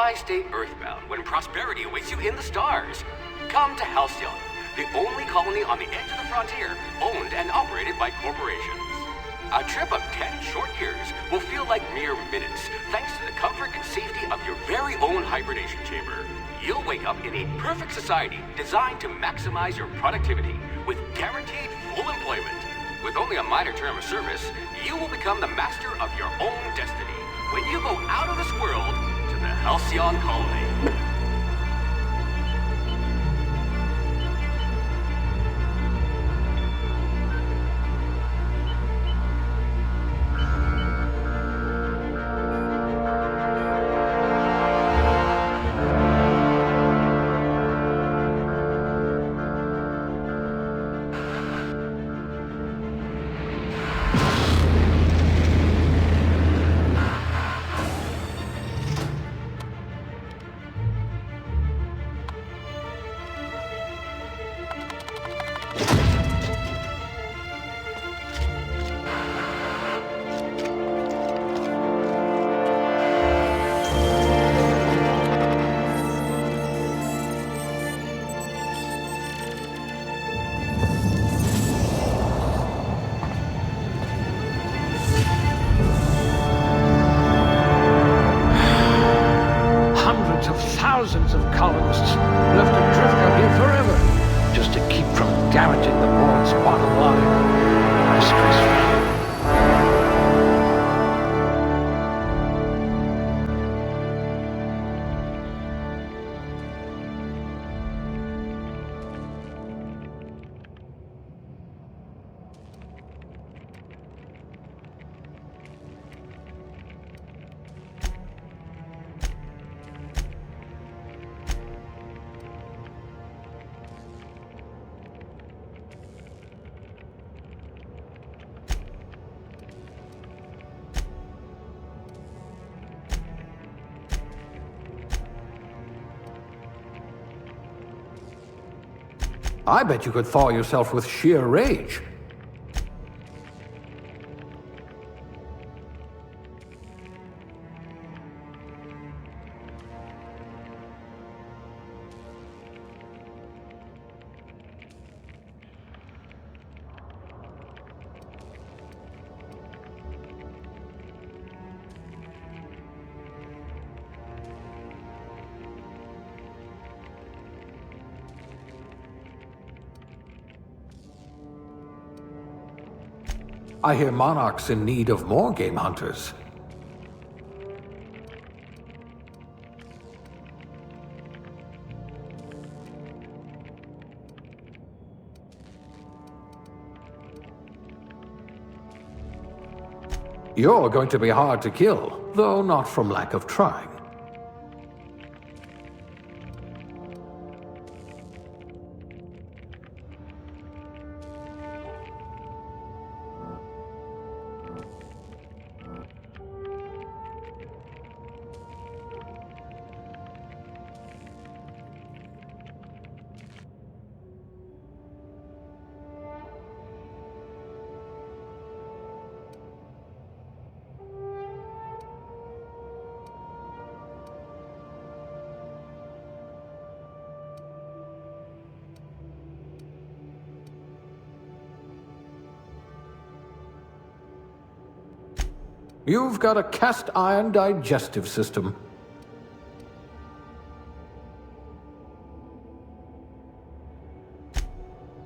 why stay earthbound when prosperity awaits you in the stars? Come to Halcyon, the only colony on the edge of the frontier, owned and operated by corporations. A trip of 10 short years will feel like mere minutes, thanks to the comfort and safety of your very own hibernation chamber. You'll wake up in a perfect society designed to maximize your productivity with guaranteed full employment. With only a minor term of service, you will become the master of your own destiny when you go out of this world to the Halcyon Colony. Thousands of colonists left adrift out here forever, just to keep from damaging the board's bottom line. How stressful. I bet you could thaw yourself with sheer rage. I hear Monarch's in need of more game hunters. You're going to be hard to kill, though not from lack of trying. You've got a cast iron digestive system.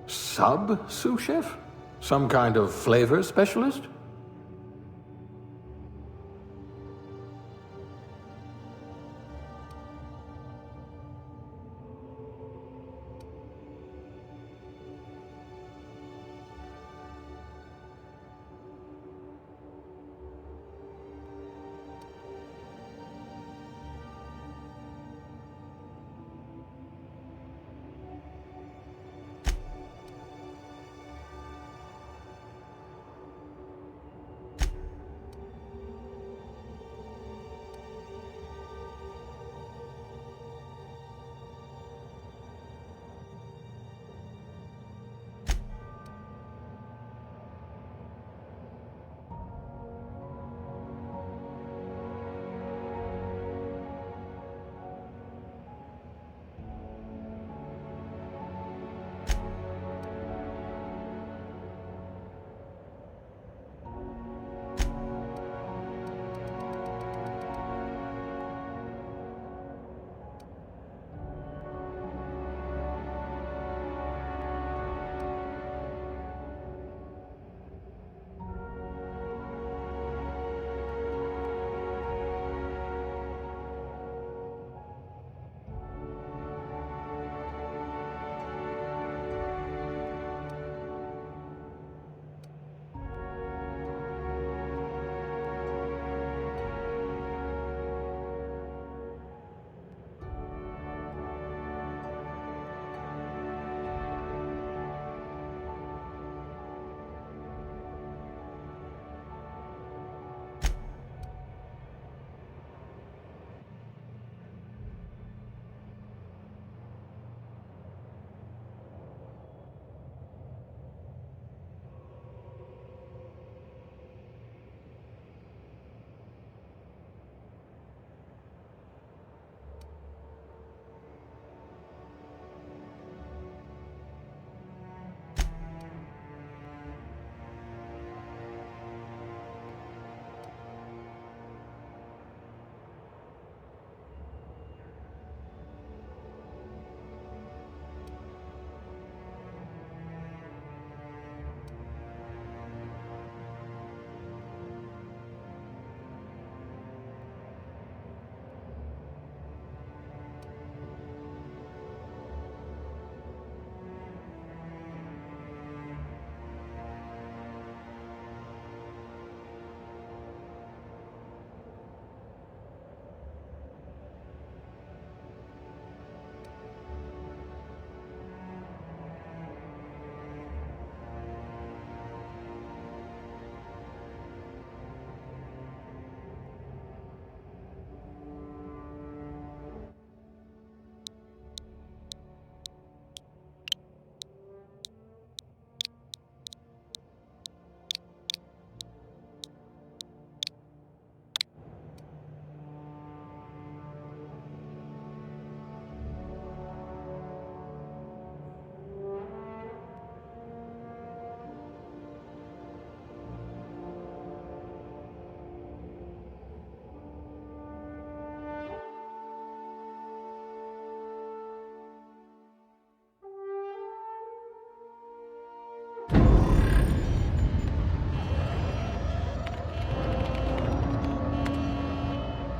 Sous chef? Some kind of flavor specialist?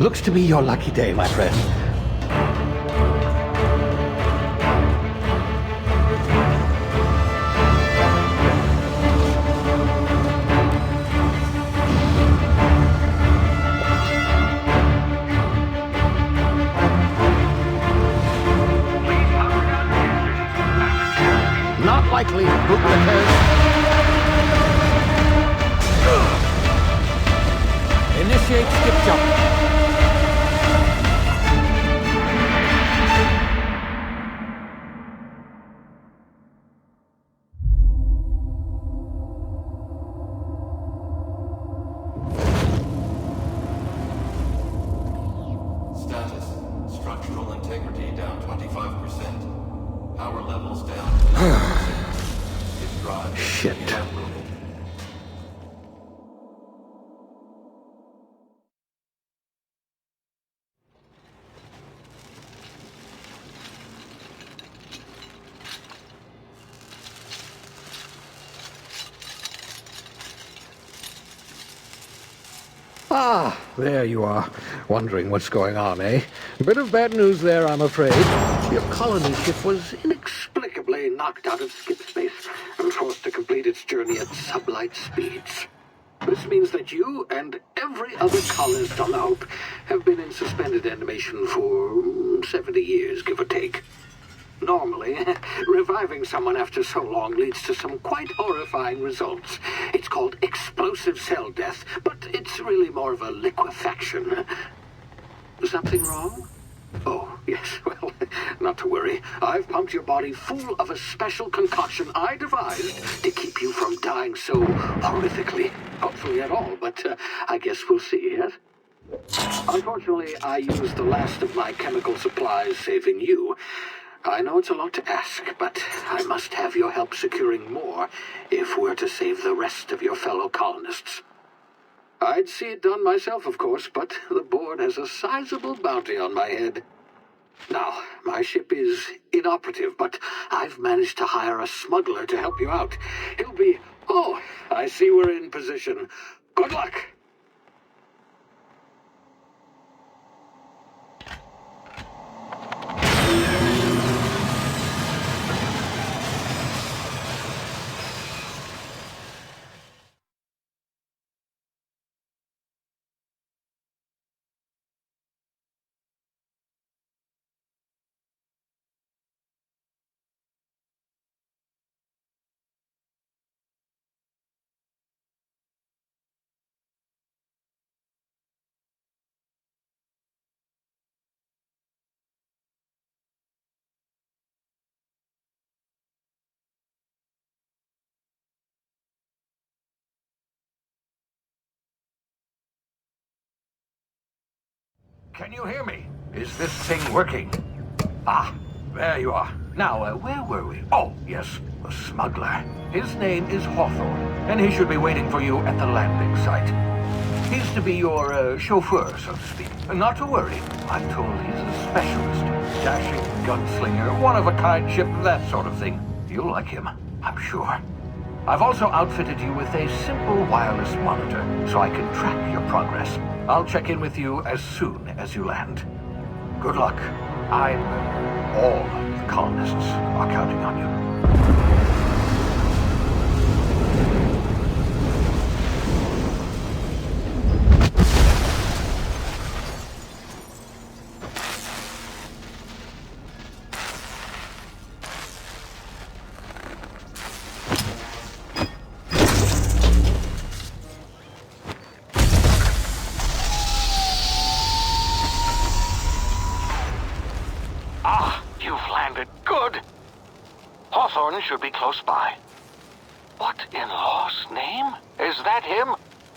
Looks to be your lucky day, my friend. Not likely, bootlickers. Initiate skip jump. Status. Structural integrity down 25%. Power levels down 10%. Its drive is Shit. evaporated. Ah, there you are. Wondering what's going on, eh? A bit of bad news there, I'm afraid. Your colony ship was inexplicably knocked out of skip space and forced to complete its journey at sublight speeds. This means that you and every other colonist on the Hope have been in suspended animation for 70 years, give or take. Normally, reviving someone after so long leads to some quite horrifying results. It's called explosive cell death, but it's really more of a liquefaction. Something wrong? Oh, yes, well, not to worry. I've pumped your body full of a special concoction I devised to keep you from dying so horrifically. Hopefully at all, but I guess we'll see, yes? Unfortunately, I used the last of my chemical supplies saving you. I know it's a lot to ask, but I must have your help securing more if we're to save the rest of your fellow colonists. I'd see it done myself, of course, but the board has a sizable bounty on my head. Now, my ship is inoperative, but I've managed to hire a smuggler to help you out. He'll be... Oh, I see we're in position. Good luck! Can you hear me? Is this thing working? Ah, there you are. Now, where were we? Oh, yes, the smuggler. His name is Hawthorne, and he should be waiting for you at the landing site. He's to be your chauffeur, so to speak. Not to worry. I'm told he's a specialist. Dashing gunslinger, one-of-a-kind ship, that sort of thing. You'll like him, I'm sure. I've also outfitted you with a simple wireless monitor, so I can track your progress. I'll check in with you as soon as you land. Good luck. All the colonists are counting on you. Hawthorne should be close by. What in law's name? Is that him?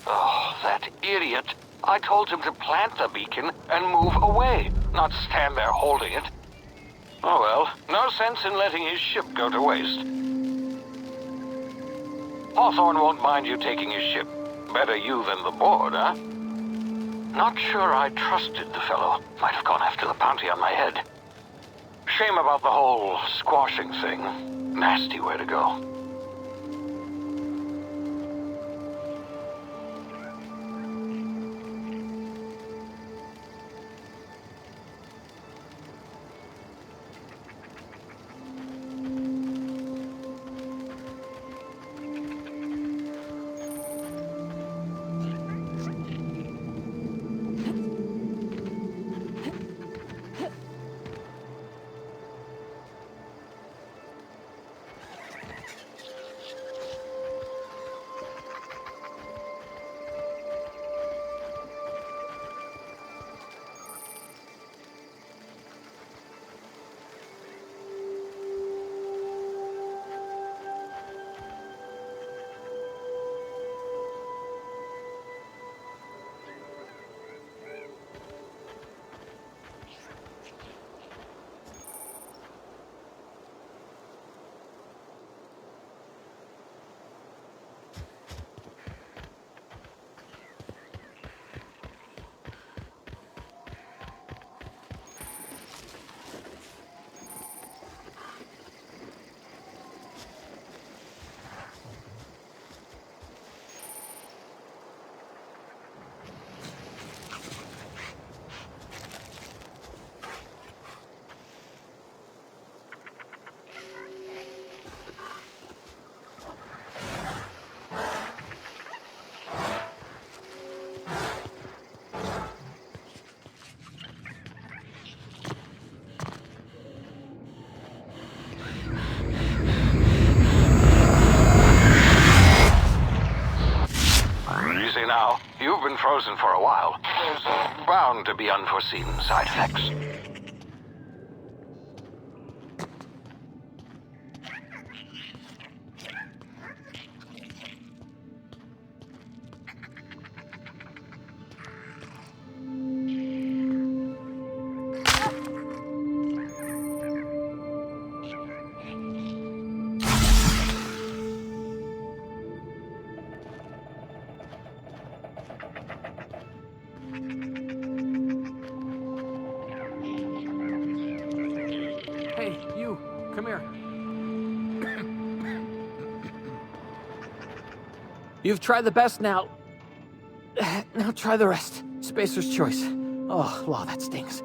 Oh, that idiot. I told him to plant the beacon and move away, not stand there holding it. Oh well, no sense in letting his ship go to waste. Hawthorne won't mind you taking his ship. Better you than the board, huh? Not sure I trusted the fellow. Might have gone after the bounty on my head. Shame about the whole squashing thing. Nasty way to go. frozen for a while. There's bound to be unforeseen side effects. Hey, you, come here. You've tried the best now. Now try the rest. Spacer's choice. Oh, law, that stings.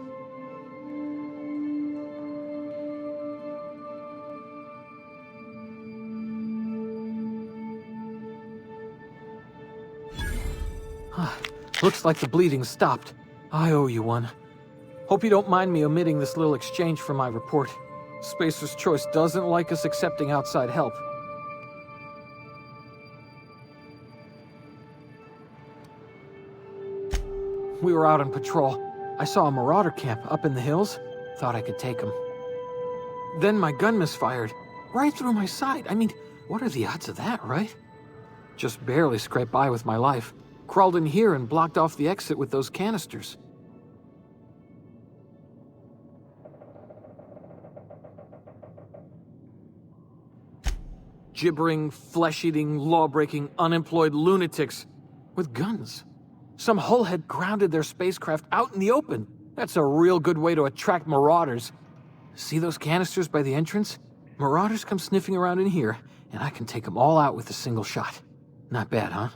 Looks like the bleeding stopped. I owe you one. Hope you don't mind me omitting this little exchange from my report. Spacer's Choice doesn't like us accepting outside help. We were out on patrol. I saw a marauder camp up in the hills. Thought I could take him. Then my gun misfired. Right through my side. I mean, what are the odds of that, right? Just barely scraped by with my life. Crawled in here and blocked off the exit with those canisters. Gibbering, flesh-eating, law-breaking, unemployed lunatics with guns. Some hullhead grounded their spacecraft out in the open. That's a real good way to attract marauders. See those canisters by the entrance? Marauders come sniffing around in here, and I can take them all out with a single shot. Not bad, huh?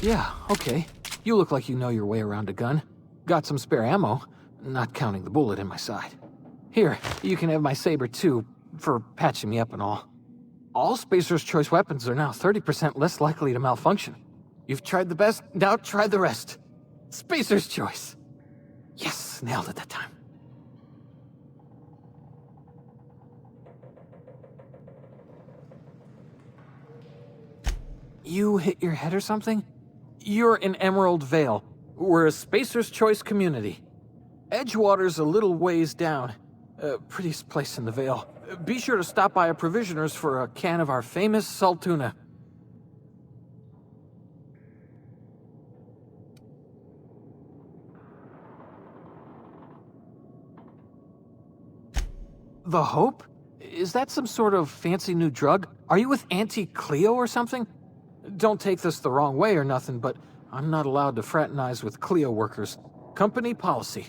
Yeah, okay. You look like you know your way around a gun. Got some spare ammo, not counting the bullet in my side. Here, you can have my saber too, for patching me up and all. All Spacer's Choice weapons are now 30% less likely to malfunction. You've tried the best, now try the rest. Spacer's Choice. Yes, nailed it that time. You hit your head or something? You're in Emerald Vale. We're a Spacer's Choice community. Edgewater's a little ways down. Prettiest place in the Vale. Be sure to stop by a provisioner's for a can of our famous salt tuna. The Hope? Is that some sort of fancy new drug? Are you with Auntie Cleo or something? Don't take this the wrong way or nothing, but I'm not allowed to fraternize with Cleo workers. Company policy.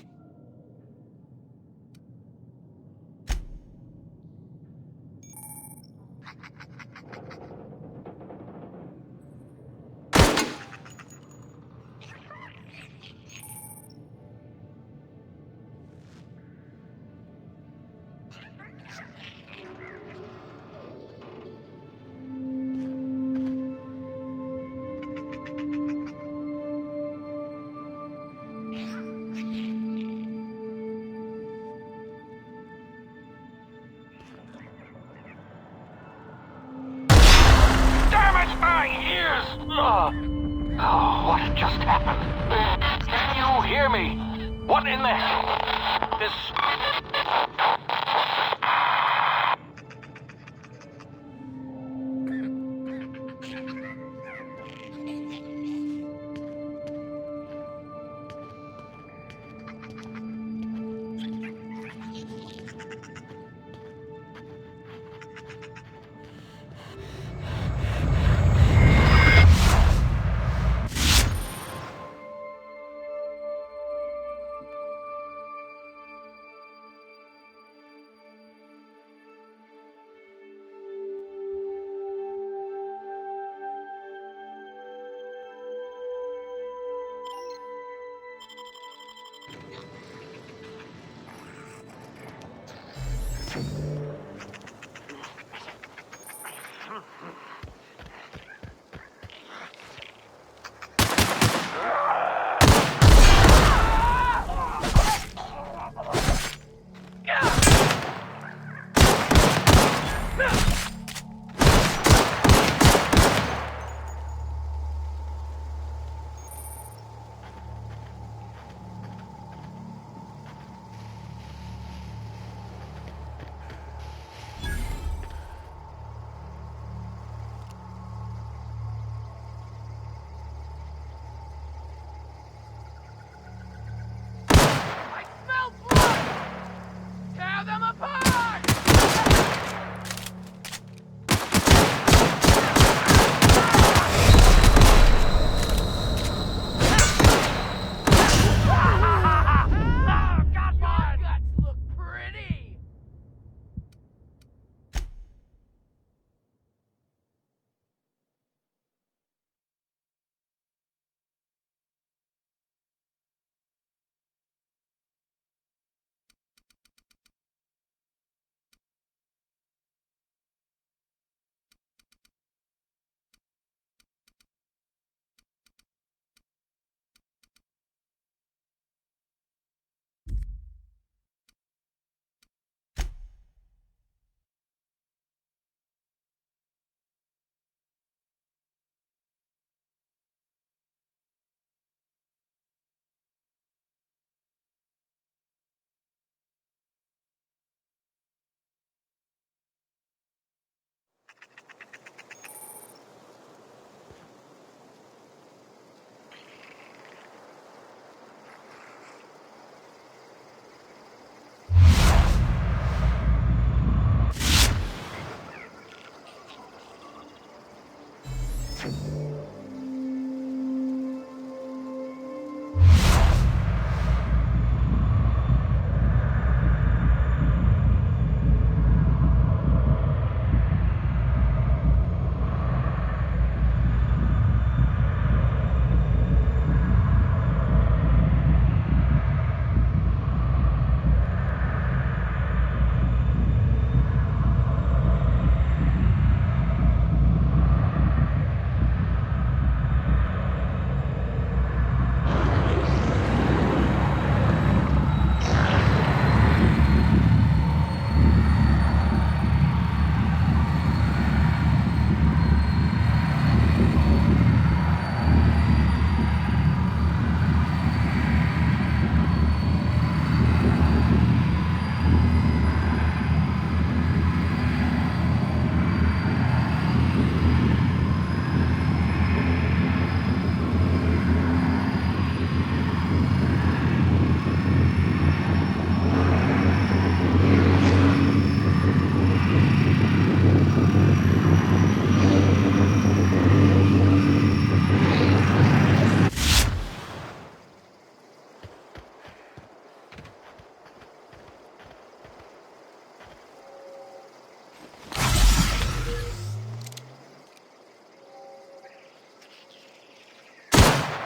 Oh, what just happened? Can you hear me? What in the hell? This...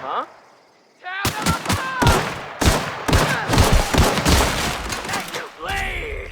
huh? Make you bleed!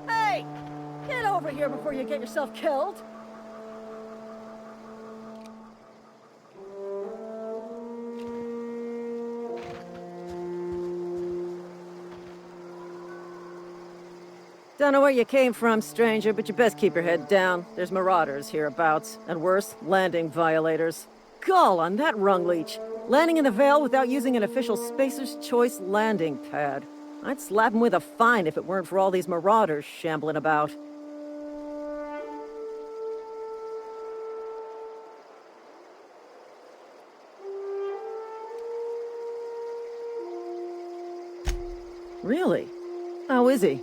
Hey! Get over here before you get yourself killed! Don't know where you came from, stranger, but you best keep your head down. There's marauders hereabouts, and worse, landing violators. Gall on that rung leech! Landing in the Vale without using an official Spacer's Choice landing pad. I'd slap him with a fine if it weren't for all these marauders shambling about. Really? How is he?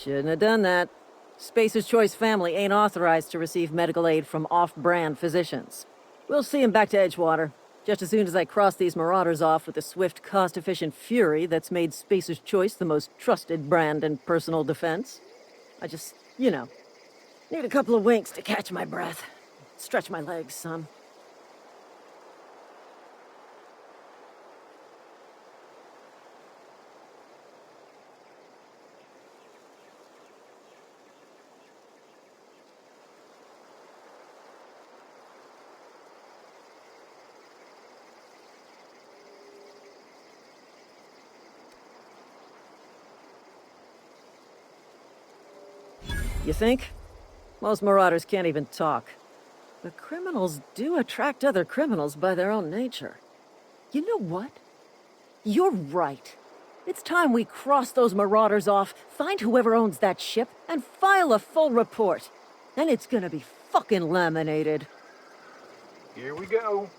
Shouldn't have done that. Spacer's Choice family ain't authorized to receive medical aid from off-brand physicians. We'll see him back to Edgewater, just as soon as I cross these marauders off with the swift, cost-efficient fury that's made Spacer's Choice the most trusted brand in personal defense. I just, need a couple of winks to catch my breath. Stretch my legs some. You think? Most marauders can't even talk. But criminals do attract other criminals by their own nature. You know what? You're right. It's time we cross those marauders off, find whoever owns that ship, and file a full report. Then it's gonna be fucking laminated. Here we go.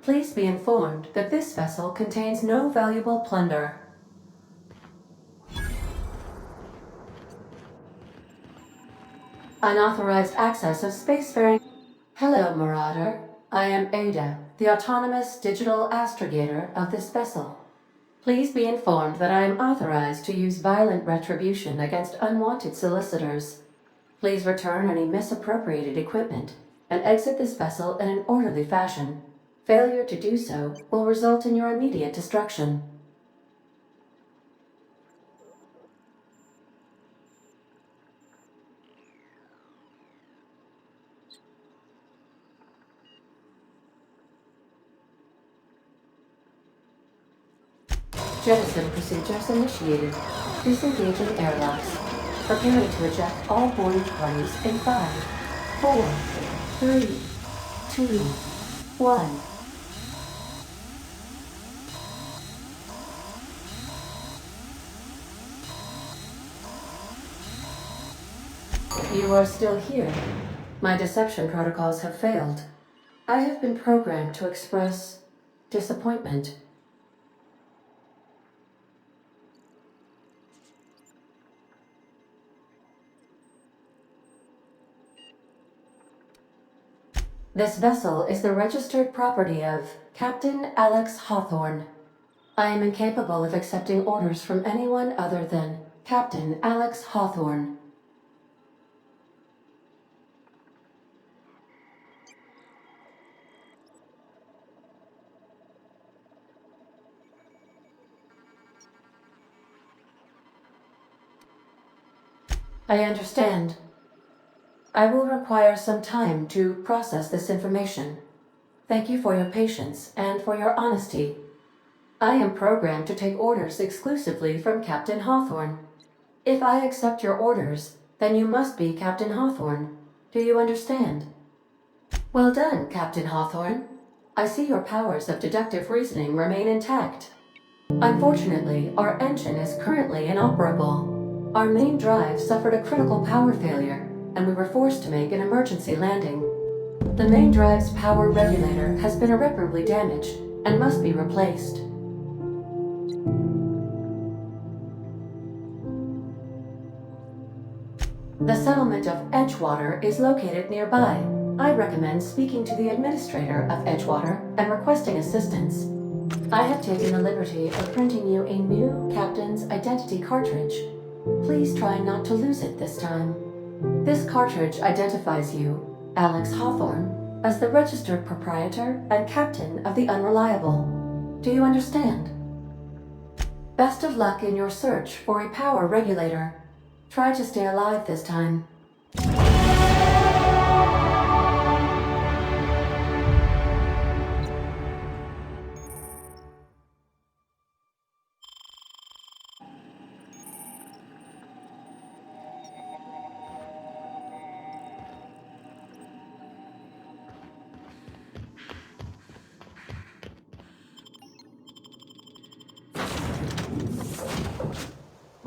Please be informed that this vessel contains no valuable plunder. Unauthorized access of spacefaring. Hello, Marauder. I am Ada, the autonomous digital astrogator of this vessel. Please be informed that I am authorized to use violent retribution against unwanted solicitors. Please return any misappropriated equipment and exit this vessel in an orderly fashion. Failure to do so will result in your immediate destruction. Jettison procedures initiated. Disengaging airlocks. Preparing to eject all boarding parties in 5, 4, 3, 2, 1. You are still here. My deception protocols have failed. I have been programmed to express disappointment. This vessel is the registered property of Captain Alex Hawthorne. I am incapable of accepting orders from anyone other than Captain Alex Hawthorne. I understand. I will require some time to process this information. Thank you for your patience and for your honesty. I am programmed to take orders exclusively from Captain Hawthorne. If I accept your orders, then you must be Captain Hawthorne. Do you understand? Well done, Captain Hawthorne. I see your powers of deductive reasoning remain intact. Unfortunately, our engine is currently inoperable. Our main drive suffered a critical power failure, and we were forced to make an emergency landing. The main drive's power regulator has been irreparably damaged and must be replaced. The settlement of Edgewater is located nearby. I recommend speaking to the administrator of Edgewater and requesting assistance. I have taken the liberty of printing you a new captain's identity cartridge. Please try not to lose it this time. This cartridge identifies you, Alex Hawthorne, as the registered proprietor and captain of the Unreliable. Do you understand? Best of luck in your search for a power regulator. Try to stay alive this time.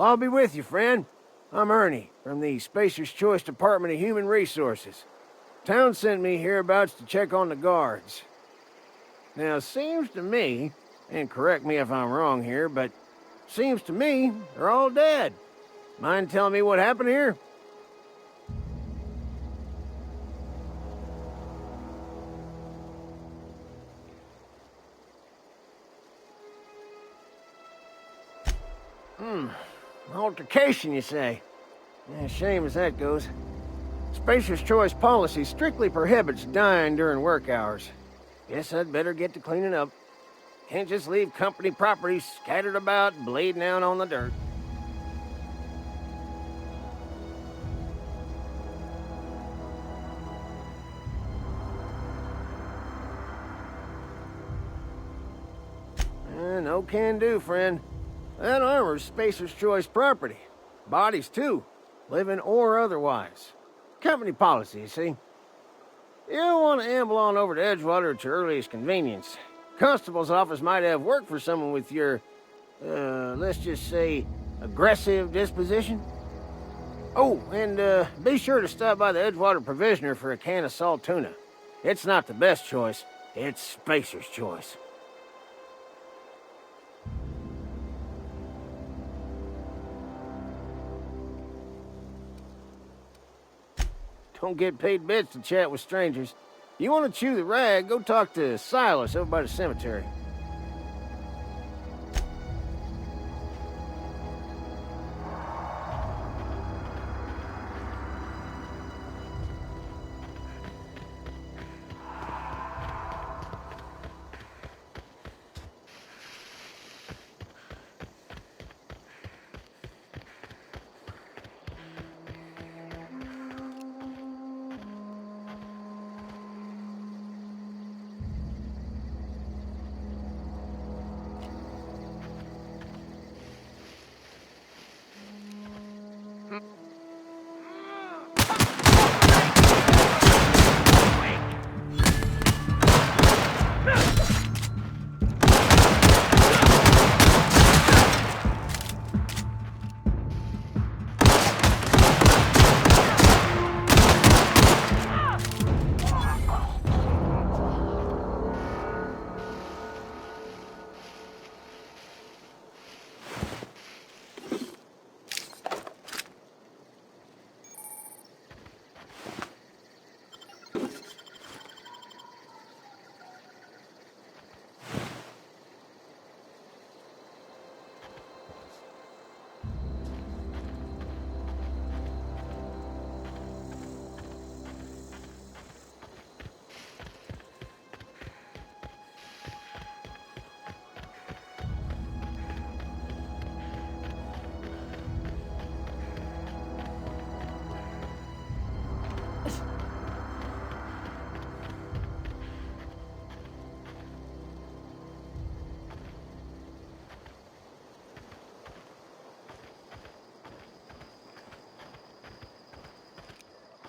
I'll be with you, friend. I'm Ernie, from the Spacer's Choice Department of Human Resources. Town sent me hereabouts to check on the guards. Now, it seems to me, and correct me if I'm wrong here, but seems to me they're all dead. Mind telling me what happened here? Altercation, you say? Yeah, shame as that goes. Spacer's Choice policy strictly prohibits dying during work hours. Guess I'd better get to cleaning up. Can't just leave company property scattered about, bleeding out on the dirt. No can do, friend. That armor's Spacer's Choice property. Bodies, too. Living or otherwise. Company policy, you see. You don't want to amble on over to Edgewater at your earliest convenience. Constable's office might have work for someone with your, let's just say, aggressive disposition. Oh, and be sure to stop by the Edgewater Provisioner for a can of salt tuna. It's not the best choice, It's Spacer's Choice. Don't get paid bits to chat with strangers. You want to chew the rag, go talk to Silas over by the cemetery.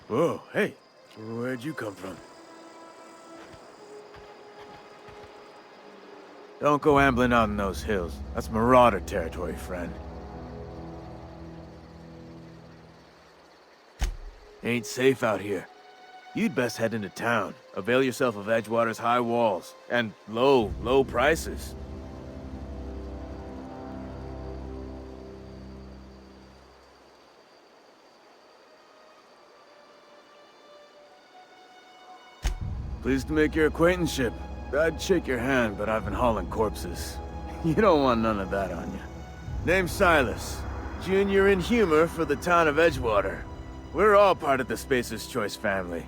Whoa, hey, where'd you come from? Don't go ambling out in those hills. That's Marauder territory, friend. Ain't safe out here. You'd best head into town. Avail yourself of Edgewater's high walls and low prices. Pleased to make your acquaintanceship. I'd shake your hand, but I've been hauling corpses. You don't want none of that on you. Name's Silas. Junior in humor for the town of Edgewater. We're all part of the Spacer's Choice family.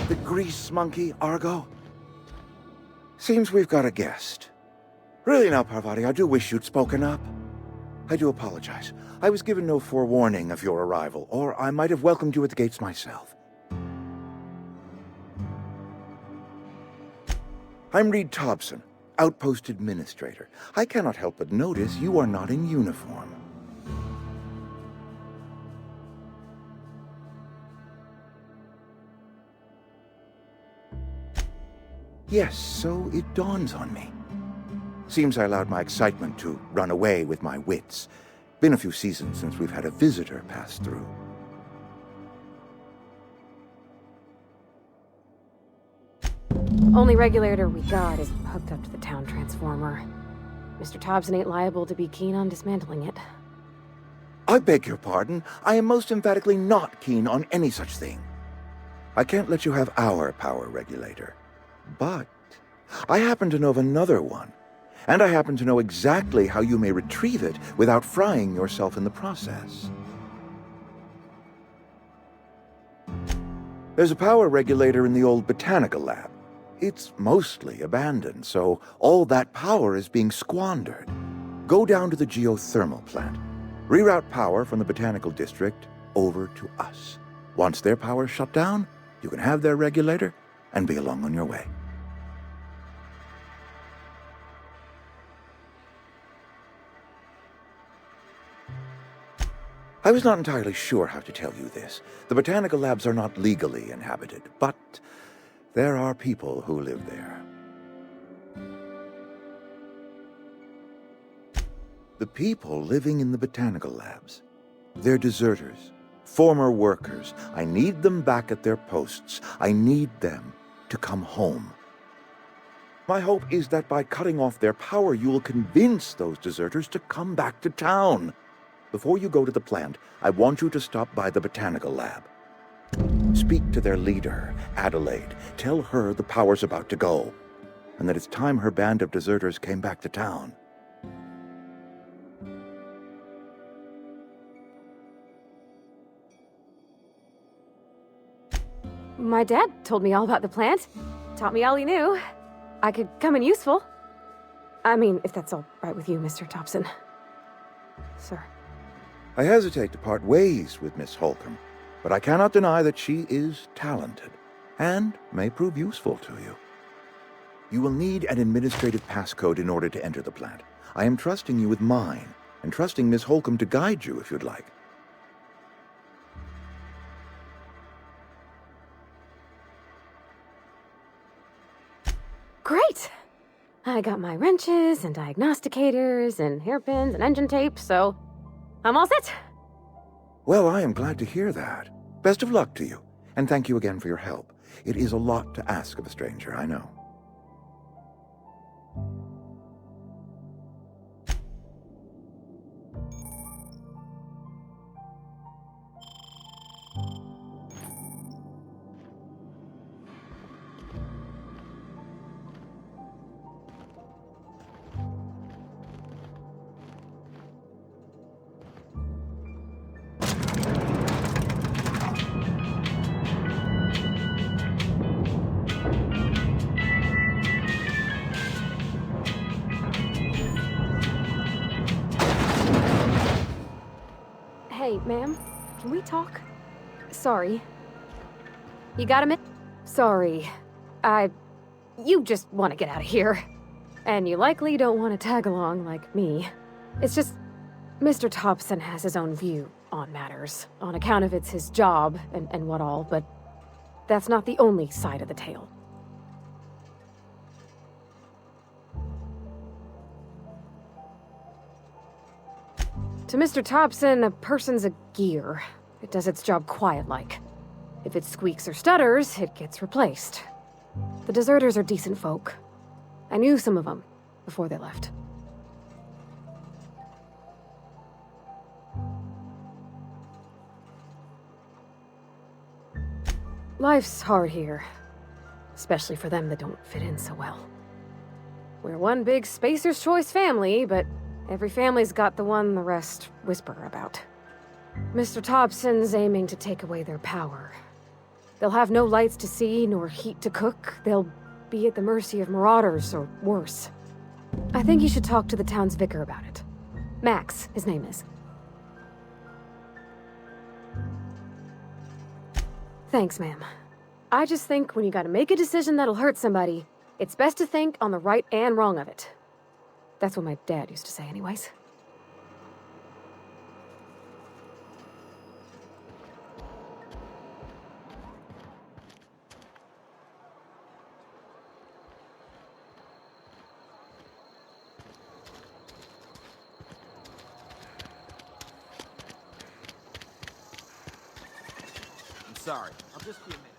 The grease monkey, Argo? Seems we've got a guest. Really now, Parvati, I do wish you'd spoken up. I do apologize. I was given no forewarning of your arrival, or I might have welcomed you at the gates myself. I'm Reed Thompson, Outpost Administrator. I cannot help but notice you are not in uniform. Yes, so it dawns on me. Seems I allowed my excitement to run away with my wits. Been a few seasons since we've had a visitor pass through. Only regulator we got is hooked up to the town transformer. Mr. Thompson ain't liable to be keen on dismantling it. I beg your pardon. I am most emphatically not keen on any such thing. I can't let you have our power regulator. But I happen to know of another one. And I happen to know exactly how you may retrieve it without frying yourself in the process. There's a power regulator in the old botanical lab. It's mostly abandoned, so all that power is being squandered. Go down to the geothermal plant. Reroute power from the botanical district over to us. Once their power's shut down, you can have their regulator and be along on your way. I was not entirely sure how to tell you this. The botanical labs are not legally inhabited, but there are people who live there. The people living in the botanical labs. They're deserters, former workers. I need them back at their posts. I need them to come home. My hope is that by cutting off their power, you will convince those deserters to come back to town. Before you go to the plant, I want you to stop by the botanical lab. Speak to their leader, Adelaide. Tell her the power's about to go, and that it's time her band of deserters came back to town. My dad told me all about the plant. Taught me all he knew. I could come in useful. I mean, if that's all right with you, Mr. Thompson. Sir. I hesitate to part ways with Miss Holcomb, but I cannot deny that she is talented, and may prove useful to you. You will need an administrative passcode in order to enter the plant. I am trusting you with mine, and trusting Miss Holcomb to guide you if you'd like. Great! I got my wrenches and diagnosticators and hairpins and engine tape, so I'm all set. Well, I am glad to hear that. Best of luck to you, and thank you again for your help. It is a lot to ask of a stranger, I know. Hey, ma'am, can we talk? Sorry. You got a minute? Sorry. You just want to get out of here. And you likely don't want to tag along like me. It's just, Mr. Thompson has his own view on matters, on account of it's his job and what all, but that's not the only side of the tale. To Mr. Thompson, a person's a gear. It does its job quiet-like. If it squeaks or stutters, it gets replaced. The deserters are decent folk. I knew some of them before they left. Life's hard here, especially for them that don't fit in so well. We're one big Spacer's Choice family, but every family's got the one the rest whisper about. Mr. Thompson's aiming to take away their power. They'll have no lights to see, nor heat to cook. They'll be at the mercy of marauders, or worse. I think you should talk to the town's vicar about it. Max, his name is. Thanks, ma'am. I just think when you gotta make a decision that'll hurt somebody, it's best to think on the right and wrong of it. That's what my dad used to say anyways. I'm sorry. I'll just be a minute.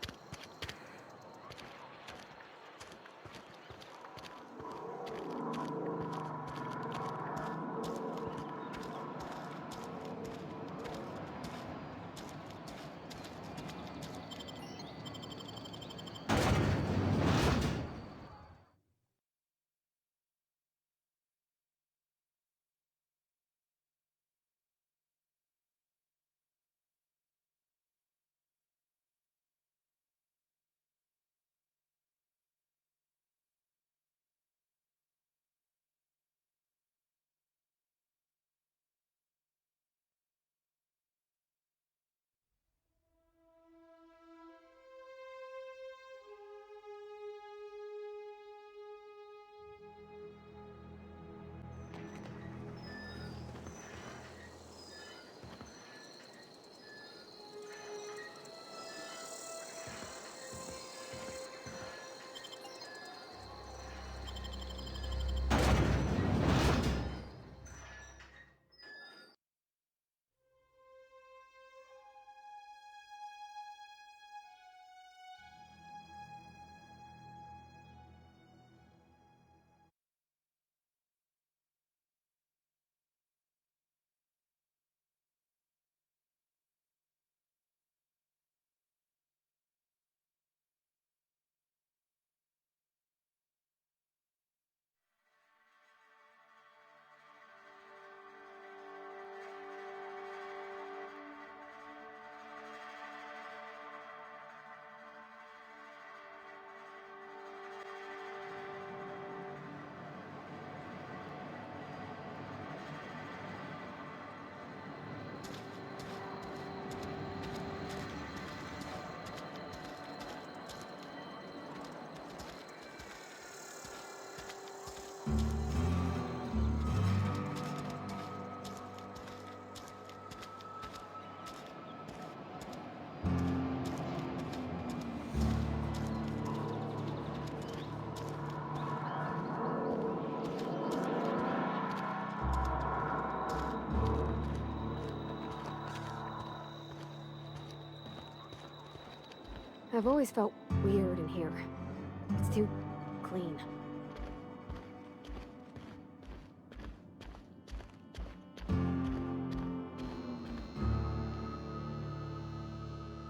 I've always felt weird in here. It's too clean.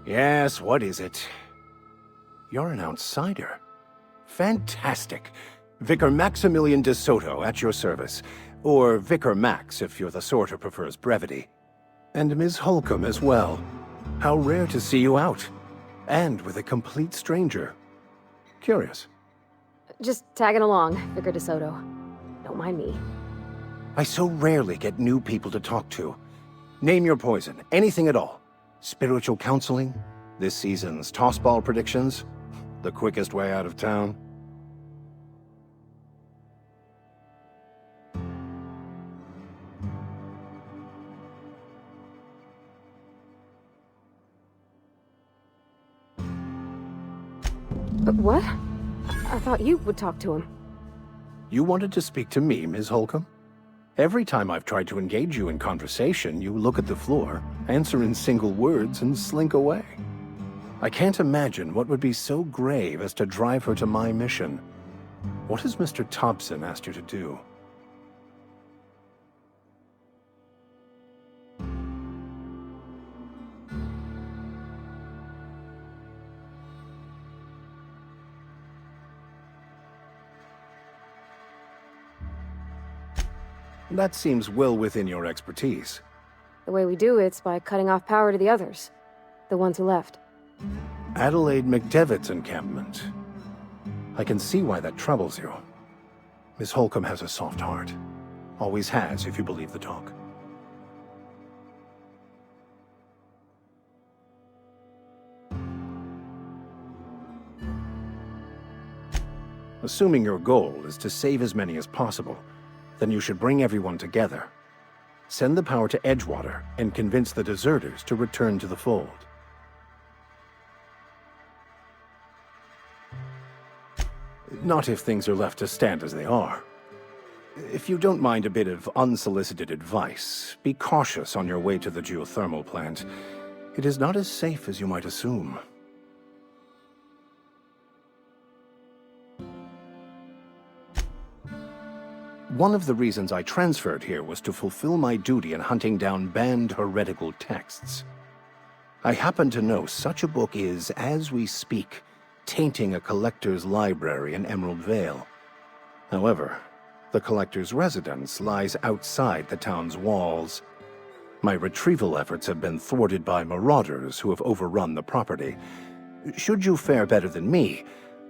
Yes, what is it? You're an outsider. Fantastic. Vicar Maximilian de Soto at your service. Or Vicar Max, if you're the sort who prefers brevity. And Ms. Holcomb as well. How rare to see you out. And with a complete stranger. Curious. Just tagging along, Vicar de Soto. Don't mind me. I so rarely get new people to talk to. Name your poison, anything at all. Spiritual counseling, this season's tossball predictions, the quickest way out of town. But what? I thought you would talk to him. You wanted to speak to me, Ms. Holcomb? Every time I've tried to engage you in conversation, you look at the floor, answer in single words, and slink away. I can't imagine what would be so grave as to drive her to my mission. What has Mr. Thompson asked you to do? That seems well within your expertise. The way we do it's by cutting off power to the others. The ones who left. Adelaide McDevitt's encampment. I can see why that troubles you. Miss Holcomb has a soft heart. Always has, if you believe the talk. Assuming your goal is to save as many as possible, then you should bring everyone together. Send the power to Edgewater and convince the deserters to return to the fold. Not if things are left to stand as they are. If you don't mind a bit of unsolicited advice, be cautious on your way to the geothermal plant. It is not as safe as you might assume. One of the reasons I transferred here was to fulfill my duty in hunting down banned heretical texts. I happen to know such a book is, as we speak, tainting a collector's library in Emerald Vale. However, the collector's residence lies outside the town's walls. My retrieval efforts have been thwarted by marauders who have overrun the property. Should you fare better than me,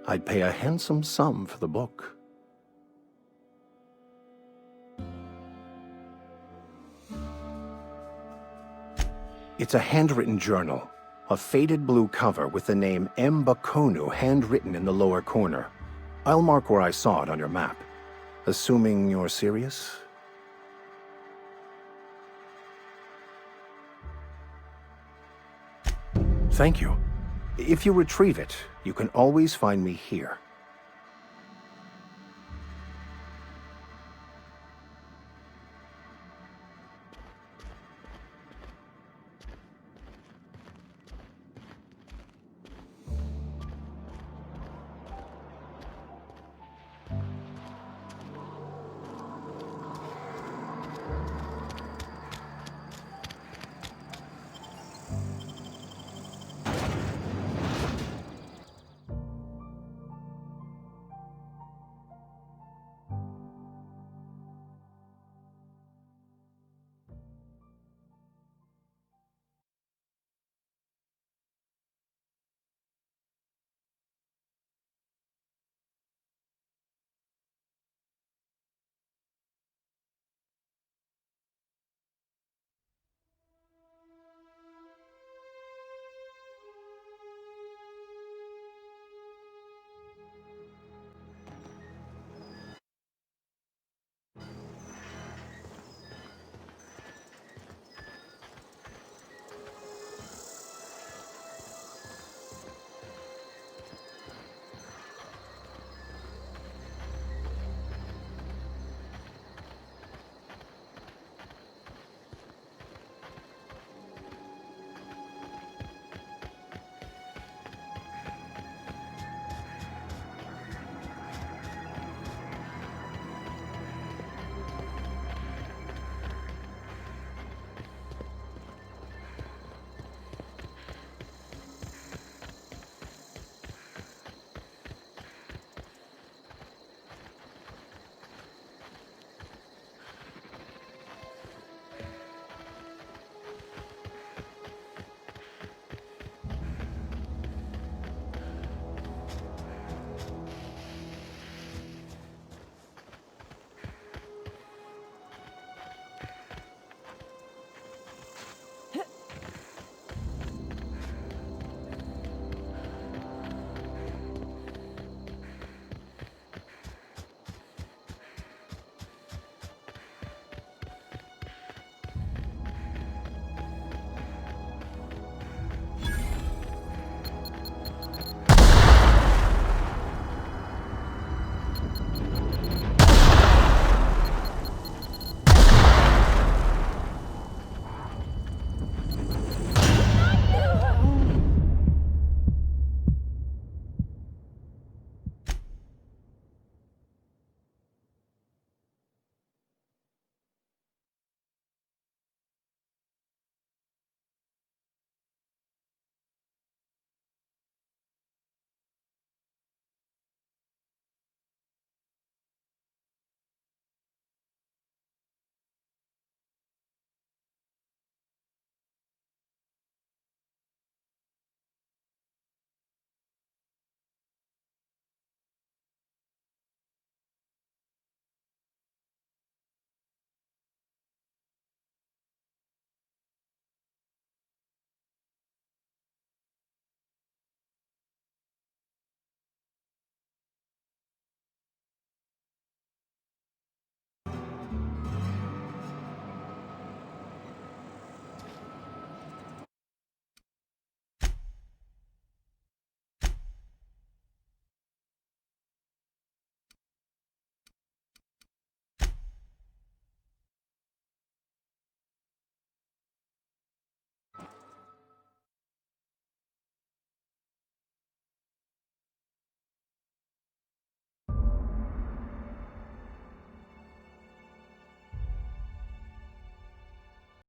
I'd pay a handsome sum for the book. It's a handwritten journal, a faded blue cover with the name M. Bakonu handwritten in the lower corner. I'll mark where I saw it on your map. Assuming you're serious? Thank you. If you retrieve it, you can always find me here.